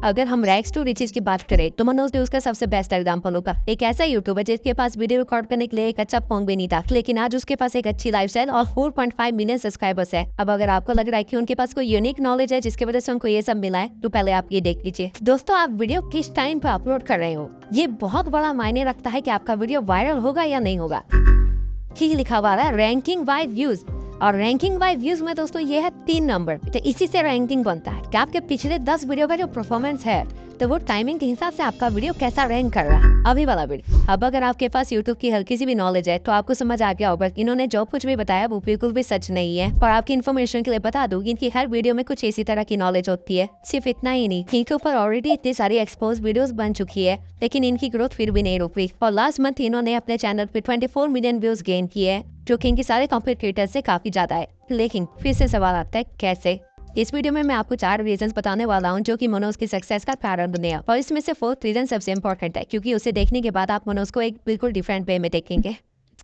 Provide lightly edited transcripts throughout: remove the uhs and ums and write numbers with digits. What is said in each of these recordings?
अगर हम rags to riches की बात करें तो मनोज ने उसका सबसे बेस्ट एग्जाम्पल होगा। एक ऐसा यूट्यूबर जिसके पास वीडियो रिकॉर्ड करने के लिए एक अच्छा फोन भी नहीं था, लेकिन आज उसके पास एक अच्छी लाइफस्टाइल और 4.5 मिलियन सब्सक्राइबर्स है। अब अगर आपको लग रहा है कि उनके पास कोई यूनिक नॉलेज है जिसकी वजह से उनको ये सब मिला है, तो पहले आप ये देख लीजिए। दोस्तों, आप वीडियो किस टाइम पर अपलोड कर रहे हो, ये बहुत बड़ा मायने रखता है कि आपका वीडियो वायरल होगा या नहीं होगा। ठीक लिखा हुआ है रैंकिंग बाय व्यूज, और रैंकिंग बाय व्यूज में दोस्तों ये है 3 नंबर। तो इसी से रैंकिंग बनता है कि आपके पिछले 10 वीडियो का जो परफॉर्मेंस है, तो वो टाइमिंग के हिसाब से आपका वीडियो कैसा रैंक कर रहा है। अभी वाला वीडियो, अब अगर आपके पास यूट्यूब की हल्की सी भी नॉलेज है तो आपको समझ आ गया होगा कि इन्होंने जो कुछ भी बताया वो बिल्कुल भी सच नहीं है। और आपकी इन्फॉर्मेशन के लिए बता दूं, इनकी हर वीडियो में कुछ इसी तरह की नॉलेज होती है। सिर्फ इतना ही नहीं, इनके ऊपर ऑलरेडी इतनी सारी एक्सपोज वीडियोस बन चुकी है, लेकिन इनकी ग्रोथ फिर भी नहीं रुक रही। और लास्ट मंथ इन्होंने अपने चैनल पे 24 मिलियन व्यूज गेन किए हैं, जो कि इनके सारे कॉम्पिटिटर्स से काफी ज्यादा है। लेकिन फिर से सवाल आता है, कैसे? इस वीडियो में मैं आपको 4 रीजंस बताने वाला हूं जो कि मनोज की सक्सेस का कारण बने, और इसमें से 4th रीजन सबसे इंपॉर्टेंट है, क्योंकि उसे देखने के बाद आप मनोज को एक बिल्कुल डिफरेंट वे में देखेंगे।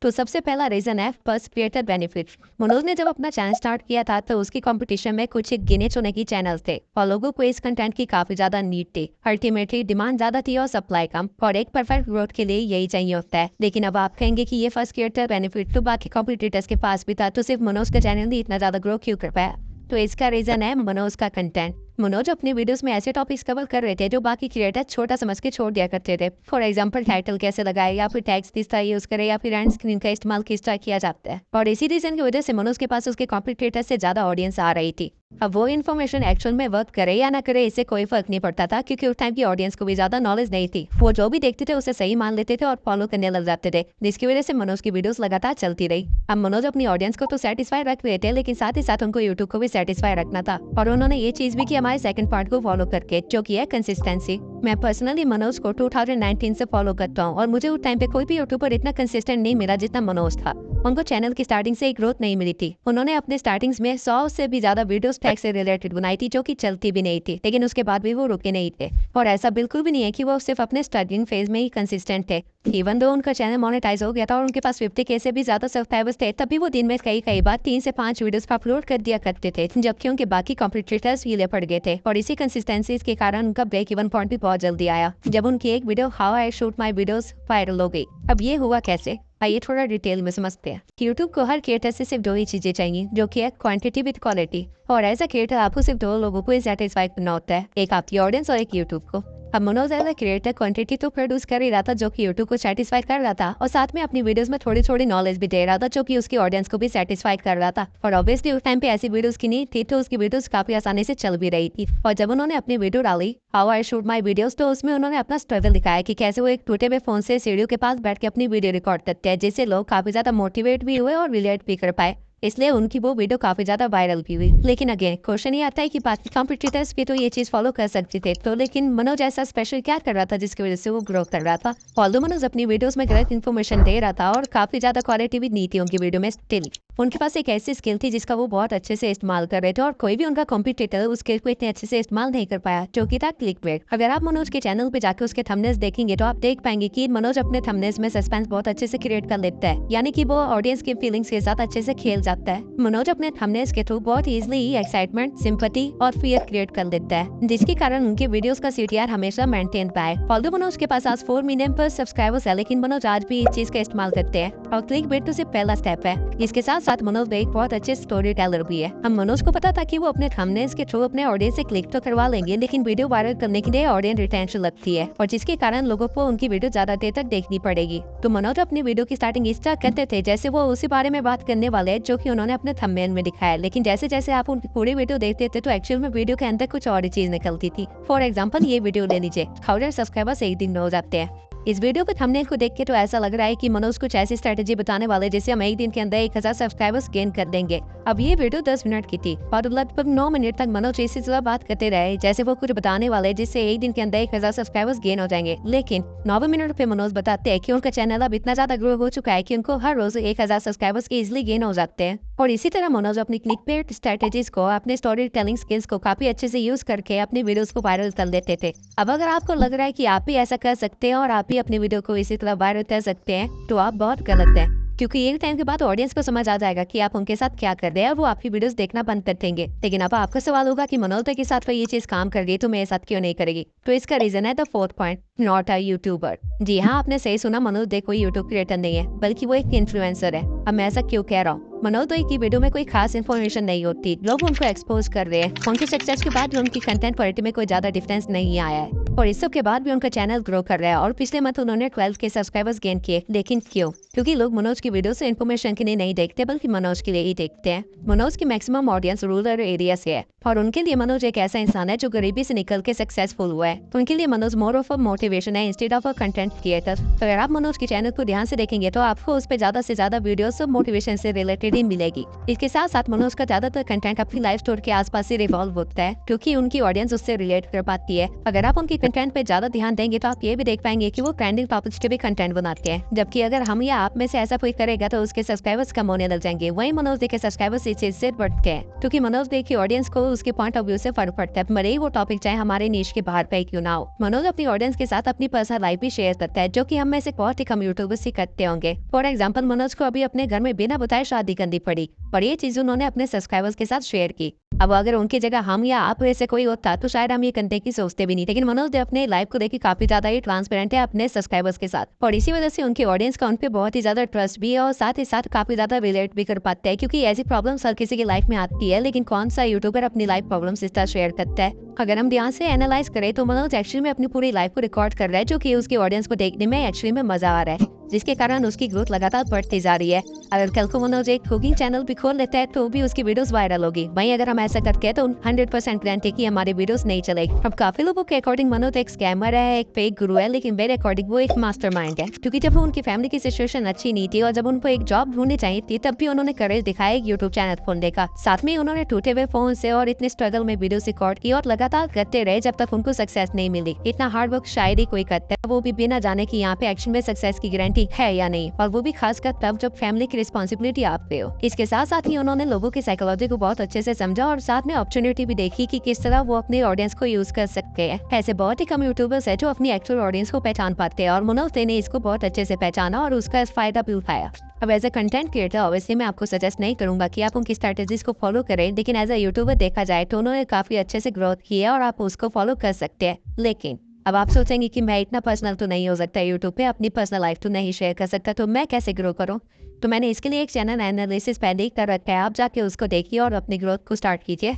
तो सबसे पहला रीजन है फर्स्ट क्रिएटर बेनिफिट। मनोज ने जब अपना चैनल स्टार्ट किया था तो उसकी कंपटीशन में कुछ एक गिने चुने की चैनल थे, और लोगों को इस कंटेंट की काफी ज्यादा नीड थी। अल्टीमेटली डिमांड ज्यादा थी और सप्लाई कम, और एक परफेक्ट ग्रोथ के लिए यही चाहिए होता है। लेकिन अब आप कहेंगे कि ये फर्स्ट क्रिएटर बेनिफिट तो बाकी कॉम्पिटिटर्स के पास भी था, तो सिर्फ मनोज का चैनल ही इतना ज्यादा ग्रो क्यों कर पाया? तो इसका रीजन है मनोज का कंटेंट। मनोज अपनी वीडियोस में ऐसे टॉपिक्स कवर कर रहे थे जो बाकी क्रिएटर छोटा समझ के छोड़ दिया करते थे। फॉर एग्जांपल, टाइटल कैसे लगाए, या फिर टैग्स किस तरह यूज करे, या फिर एंड स्क्रीन का इस्तेमाल किस तरह किया जाता है। और इसी रीजन की वजह से मनोज के पास उसके कॉम्पिटिटर से ज्यादा ऑडियंस आ रही थी। अब वो इन्फॉर्मेशन एक्चुअल में वर्क करे या ना करे, इससे कोई फर्क नहीं पड़ता था, क्योंकि उस टाइम की ऑडियंस को भी ज्यादा नॉलेज नहीं थी। वो जो भी देखते थे उसे सही मान लेते थे और फॉलो करने लग जाते थे, जिसकी वजह से मनोज की वीडियोस लगातार चलती रही। अब मनोज अपनी ऑडियंस को तो सेटिस्फाई रख रहे थे, लेकिन साथ ही साथ उनको यूट्यूब को भी सेटिस्फाई रखना था, और उन्होंने ये चीज भी की हमारे सेकंड पार्ट को फॉलो करके, जो की है कंसिस्टेंसी। मैं पर्सनली मनोज को 2019 से फॉलो करता हूँ, और मुझे उस टाइम पे कोई भी यूट्यूबर इतना कंसिस्टेंट नहीं मिला जितना मनोज था। उनको चैनल की स्टार्टिंग से एक ग्रोथ नहीं मिली थी। उन्होंने अपने स्टार्टिंग्स में 100 से भी ज्यादा वीडियोस टैग से रिलेटेड बनाई थी, जो कि चलती भी नहीं थी, लेकिन उसके बाद भी वो रुके नहीं थे। और ऐसा बिल्कुल भी नहीं है कि वो सिर्फ अपने स्टार्टिंग फेज में ही कंसिस्टेंट थे। इवन दो उनका चैनल मोनेटाइज हो गया था और उनके पास 50K से भी ज्यादा सब्सक्राइबर्स थे, तभी वो दिन में कई बार 3 से 5 वीडियोस अपलोड कर दिया करते थे, जबकि उनके बाकी कॉम्पिटिटर्स हिले पड़ गए थे। और इसी कंसिस्टेंसी के कारण उनका ब्रेक इवन पॉइंट भी बहुत जल्दी आया, जब उनकी एक video how I shoot my videos viral हो गई। अब ये हुआ कैसे, आइए थोड़ा डिटेल में समझते हैं। यूट्यूब को हर क्रिएटर से सिर्फ 2 ही चीजें चाहिए, जो कि है क्वांटिटी विद क्वालिटी। और एज अ क्रिएटर आपको सिर्फ 2 लोगों को सेटिस्फाई करना होता है, एक आपकी ऑडियंस और एक यूट्यूब को। अब Manoj as a creator quantity तो प्रोड्यूस कर ही रहा था, जो कि यूट्यूब को सेटिस्फाई कर रहा था, और साथ में अपनी वीडियोस में थोड़ी थोड़ी नॉलेज भी दे रहा था, जो कि उसकी ऑडियंस को भी सेटिस्फाई कर रहा था। और ऑब्वियसली उस टाइम पे ऐसी वीडियोस की नहीं थी, तो उसकी वीडियोस काफी आसानी से चल भी रही थी। और जब उन्होंने अपनी वीडियो डाली how I shoot my videos, तो उसमें उन्होंने अपना स्ट्रगल दिखाया कि कैसे वो एक टूटे हुए फोन से सीढ़ियों के पास बैठ के अपनी वीडियो रिकॉर्ड करते हैं, जिससे लोग काफी ज्यादा मोटिवेट भी हुए और रिलेट भी कर पाए। इसलिए उनकी वो वीडियो काफी ज्यादा वायरल भी हुई। लेकिन अगेन क्वेश्चन ये आता है कि बाकी कॉम्पिटिटर्स भी तो ये चीज फॉलो कर सकते थे, तो लेकिन मनोज ऐसा स्पेशल क्या कर रहा था जिसकी वजह से वो ग्रो कर रहा था? ऑल्दो मनोज अपनी वीडियोस में गलत इन्फॉर्मेशन दे रहा था और काफी ज्यादा क्वालिटी भी नहीं थी उनकी वीडियो में, स्टिल उनके पास एक ऐसी स्किल थी जिसका वो बहुत अच्छे से इस्तेमाल कर रहे थे, और कोई भी उनका कॉम्पिटिटर उस स्किल को इतने अच्छे से इस्तेमाल नहीं कर पाया, जो कि था क्लिकबेट। अगर आप मनोज के चैनल पे जाकर उसके थंबनेल्स देखेंगे तो आप देख पाएंगे कि मनोज अपने थंबनेल्स में सस्पेंस बहुत अच्छे से क्रिएट कर लेता है, यानी कि वो ऑडियंस के फीलिंग्स के साथ अच्छे से खेल जाता है। मनोज अपने थंबनेल्स के थ्रू बहुत इजीली एक्साइटमेंट, सिंपैथी और फियर क्रिएट कर लेता है, जिसके कारण उनके वीडियोस का CTR हमेशा मेंटेन पाए। ऑल्दो मनोज के पास आज 4 मिलियन पर सब्सक्राइबर्स है, लेकिन मनोज आज भी इस चीज का इस्तेमाल करते हैं, और क्लिकबेट तो सिर्फ पहला स्टेप है। इसके साथ साथ मनोज एक बहुत अच्छे स्टोरी टेलर भी है। हम मनोज को पता था कि वो अपने थंबनेल्स के थ्रू अपने ऑडियंस से क्लिक तो करवा लेंगे, लेकिन वीडियो वायरल करने के लिए ऑडियंस रिटेंशन लगती है, और जिसके कारण लोगों को उनकी वीडियो ज्यादा देर तक देखनी पड़ेगी। तो मनोज अपनी वीडियो की स्टार्टिंग इस तरह करते थे जैसे वो उसी बारे में बात करने वाले हैं जो कि उन्होंने अपने थंबनेल में दिखाया, लेकिन जैसे जैसे आप उनकी पूरी वीडियो देखते थे तो एक्चुअल में वीडियो के अंदर कुछ और ही चीज निकलती थी। फॉर एग्जाम्पल, ये वीडियो ले लीजिए, 1000 सब्सक्राइबर्स एक दिन में हो जाते हैं। इस वीडियो के थंबनेल को देख के तो ऐसा लग रहा है कि मनोज कुछ ऐसी स्ट्रेटेजी बताने वाले जिससे हम एक दिन के अंदर 1000 सब्सक्राइबर्स गेन कर देंगे। अब ये वीडियो 10 मिनट की थी, और लगभग 9 मिनट तक मनोज इसी तरह बात करते रहे जैसे वो कुछ बताने वाले जिससे एक दिन के अंदर 1000 सब्सक्राइबर्स गेन हो जाएंगे। लेकिन 9 मिनट पे मनोज बताते हैं कि उनका चैनल अब इतना ज्यादा ग्रो हो चुका है कि उनको हर रोज 1000 सब्सक्राइबर्स इजिली गेन हो जाते हैं। और इसी तरह मनोज अपनी क्लिकबेट स्ट्रेटेजीज को, अपने स्टोरी टेलिंग स्किल्स को काफी अच्छे से यूज करके अपनी वीडियोस को वायरल कर देते थे। अब अगर आपको लग रहा है कि आप भी ऐसा कर सकते हैं और आप भी अपनी वीडियो को इसी तरह वायरल कर सकते हैं, तो आप बहुत गलत हैं, क्योंकि एक टाइम के बाद ऑडियंस को समझ आ जाएगा कि आप उनके साथ क्या कर रहे हैं और वो आपकी वीडियोस देखना बंद कर देंगे। लेकिन अब आपका सवाल होगा कि मनोज के साथ ये चीज काम कर रही है तो मेरे साथ क्यों नहीं करेगी। तो इसका रीजन है the fourth point, not a YouTuber. जी हाँ, आपने सही सुना, मनोज कोई यूट्यूब क्रिएटर नहीं है, बल्कि वो एक इन्फ्लुएंसर है। अब मैं ऐसा क्यों कह रहा हूँ? मनोज की वीडियो में कोई खास इन्फॉर्मेशन नहीं होती, लोग उनको एक्सपोज कर रहे हैं। उनके सक्सेस के बाद भी उनकी कंटेंट क्वालिटी में कोई ज्यादा डिफरेंस नहीं आया है और इस सब के बाद भी उनका चैनल ग्रो कर रहा है और पिछले मंथ उन्होंने 12 के सब्सक्राइबर्स गेन किए। लेकिन क्यों? क्योंकि लोग मनोज की वीडियो से इन्फॉर्मेशन के लिए नहीं देखते, बल्कि मनोज के लिए ही देखते हैं। मनोज की मैक्सिमम ऑडियंस रूरल एरिया से है और उनके लिए मनोज एक ऐसा इंसान है जो गरीबी से निकल के सक्सेसफुल हुआ है। उनके लिए Manoj more of a motivation है instead of a content creator. तो अगर आप मनोज के चैनल को ध्यान से देखेंगे तो आपको उस पर ज्यादा से ज्यादा वीडियोस मोटिवेशन से रिलेटेड ही मिलेगी। इसके साथ साथ मनोज का ज्यादातर कंटेंट अपनी लाइफ स्टोरी के आसपास ही रिवॉल्व होता है, क्योंकि उनकी ऑडियंस उससे रिलेट कर पाती है। अगर आप उनकी कंटेंट पे ज्यादा ध्यान देंगे तो आप ये भी देख पाएंगे कि वो ट्रेंडिंग टॉपिक्स के भी कंटेंट बनाते हैं, जबकि अगर हम या आप में से ऐसा कोई करेगा तो उसके सब्सक्राइबर्स कम होने लग जाएंगे। वही मनोज के सब्सक्राइबर्स इस चीज से बढ़ते हैं, क्योंकि मनोज की ऑडियंस को उसके पॉइंट ऑफ व्यू से फर्क पड़ता है, भले ही वो टॉपिक चाहे हमारे नीश के बाहर पे क्यों ना हो। मनोज अपनी ऑडियंस के साथ अपनी पर्सनल लाइफ भी शेयर करता है, जो कि हम में से बहुत ही कम यूट्यूबर्स ही करते होंगे। फॉर एग्जाम्पल, मनोज को अभी अपने घर में बिना बताए शादी करनी पड़ी और ये चीज उन्होंने अपने सब्सक्राइबर्स के साथ शेयर की। अब अगर उनकी जगह हम या आप ऐसे कोई होता तो शायद हम ये करने की सोचते भी नहीं। लेकिन मनोज अपने लाइफ को देखिए काफी ज्यादा ही ट्रांसपेरेंट है अपने सब्सक्राइबर्स के साथ और इसी वजह से उनके ऑडियंस का उन पे बहुत ही ज्यादा ट्रस्ट भी है और साथ ही साथ काफी ज्यादा रिलेट भी कर पाते हैं, क्योंकि ऐसी प्रॉब्लम्स हर किसी की लाइफ में आती है। लेकिन कौन सा यूट्यूबर अपनी लाइफ प्रॉब्लम्स इस तरह शेयर करता है? अगर हम ध्यान से एनालाइज करें तो मनोज एक्चुअली में अपनी पूरी लाइफ को रिकॉर्ड कर रहा है, जो कि उसकी ऑडियंस को देखने में एक्चुअली में मजा आ रहा है, जिसके कारण उसकी ग्रोथ लगातार बढ़ती जा रही है। अगर कल को मनोज एक कुकिंग चैनल भी खोल लेता है तो भी उसकी वीडियोस वायरल होगी। वहीं अगर हम ऐसा करते हैं तो 100% गारंटी की हमारी वीडियोस नहीं चलेगी। अब काफी लोगों के अकॉर्डिंग मनोज एक स्कैमर है, एक फेक गुरु है, लेकिन मेरे अकॉर्डिंग वो एक मास्टरमाइंड है, क्योंकि जब उनकी फैमिली की सिचुएशन अच्छी नहीं थी और जब उनको एक जॉब ढूंढनी चाहिए थी, तब भी उन्होंने करेज दिखाया एक यूट्यूब चैनल खोलने का। साथ में उन्होंने टूटे हुए फोन से और इतने स्ट्रगल में वीडियोस रिकॉर्ड की और लगातार करते रहे जब तक उनको सक्सेस नहीं मिली। इतना हार्ड वर्क शायद ही कोई करता है, वो भी बिना जाने की यहाँ पे एक्शन में सक्सेस की गारंटी है या नहीं, और वो भी खासकर तब जब फैमिली की रिस्पॉन्सिबिलिटी आप पे हो। इसके साथ साथ ही उन्होंने लोगों की साइकोलॉजी को बहुत अच्छे से समझा और साथ में अपॉर्चुनिटी भी देखी कि किस तरह वो अपने ऑडियंस को यूज कर सकते हैं। ऐसे बहुत ही कम यूट्यूबर्स है जो अपनी एक्चुअल ऑडियंस को पहचान पाते हैं और मनोज ने इसको बहुत अच्छे से पहचाना और उसका फायदा भी उठाया। अब as a content creator obviously मैं आपको सजेस्ट नहीं करूंगा कि आप उनकी स्ट्रेटेजीज को फॉलो करें, लेकिन एज अ यूट्यूबर देखा जाए तो उन्होंने काफी अच्छे से ग्रोथ की है और आप उसको फॉलो कर सकते हैं। लेकिन अब आप सोचेंगे कि मैं इतना पर्सनल तो नहीं हो सकता यूट्यूब पे, अपनी पर्सनल लाइफ तो नहीं शेयर कर सकता, तो मैं कैसे ग्रो करूं? तो मैंने इसके लिए एक चैनल एनालिसिस पहले ही कर रखा है, आप जाके उसको देखिए और अपनी ग्रोथ को स्टार्ट कीजिए।